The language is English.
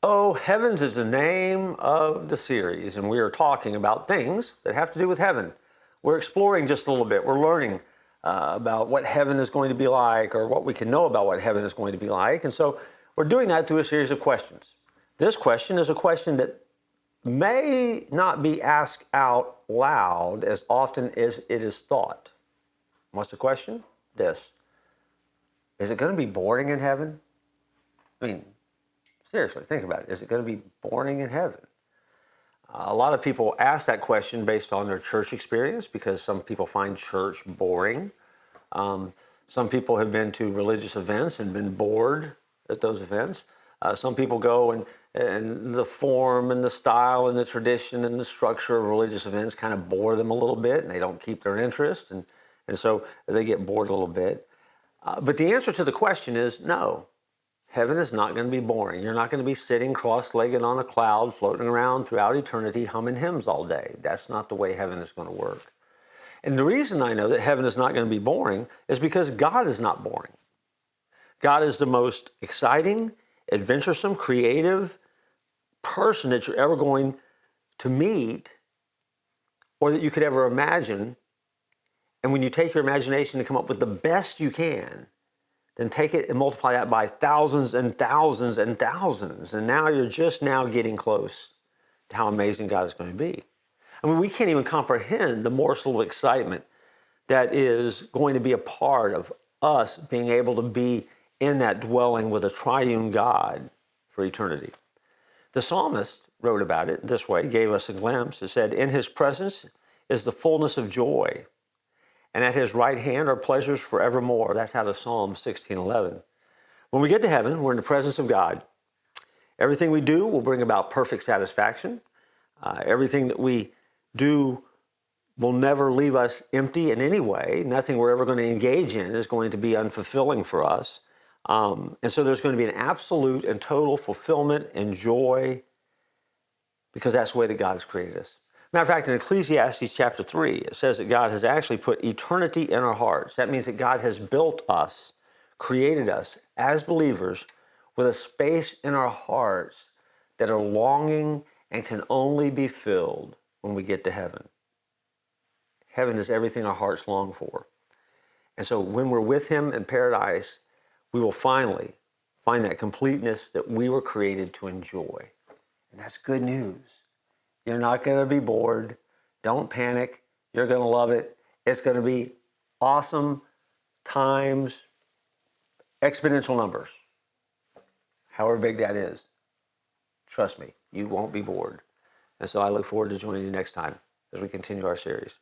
Oh, Heavens is the name of the series, and we are talking about things that have to do with heaven. We're exploring just a little bit. We're learning about what heaven is going to be like, or what we can know about what heaven is going to be like. And so we're doing that through a series of questions. This question is a question that may not be asked out loud as often as it is thought. What's the question? This. Is it going to be boring in heaven? I mean, seriously, think about it. Is it going to be boring in heaven? A lot of people ask that question based on their church experience because some people find church boring. Some people have been to religious events and been bored at those events. Some people go and the form and the style and the tradition and the structure of religious events kind of bore them a little bit, and they don't keep their interest, and so they get bored a little bit. But the answer to the question is no. Heaven is not going to be boring. You're not going to be sitting cross-legged on a cloud, floating around throughout eternity, humming hymns all day. That's not the way heaven is going to work. And the reason I know that heaven is not going to be boring is because God is not boring. God is the most exciting, adventuresome, creative person that you're ever going to meet or that you could ever imagine. And when you take your imagination and come up with the best you can, then take it and multiply that by thousands and thousands and thousands. And now you're just now getting close to how amazing God is going to be. I mean, we can't even comprehend the morsel of excitement that is going to be a part of us being able to be in that dwelling with a triune God for eternity. The psalmist wrote about it this way, gave us a glimpse. It said, "In his presence is the fullness of joy, and at his right hand are pleasures forevermore." That's out of Psalm 16:11. When we get to heaven, we're in the presence of God. Everything we do will bring about perfect satisfaction. Everything that we do will never leave us empty in any way. Nothing we're ever going to engage in is going to be unfulfilling for us. And so there's going to be an absolute and total fulfillment and joy because that's the way that God has created us. Matter of fact, in Ecclesiastes chapter 3, it says that God has actually put eternity in our hearts. That means that God has built us, created us as believers with a space in our hearts that are longing and can only be filled when we get to heaven. Heaven is everything our hearts long for. And so when we're with him in paradise, we will finally find that completeness that we were created to enjoy. And that's good news. You're not going to be bored. Don't panic. You're going to love it. It's going to be awesome times exponential numbers, however big that is. Trust me, you won't be bored. And so I look forward to joining you next time as we continue our series.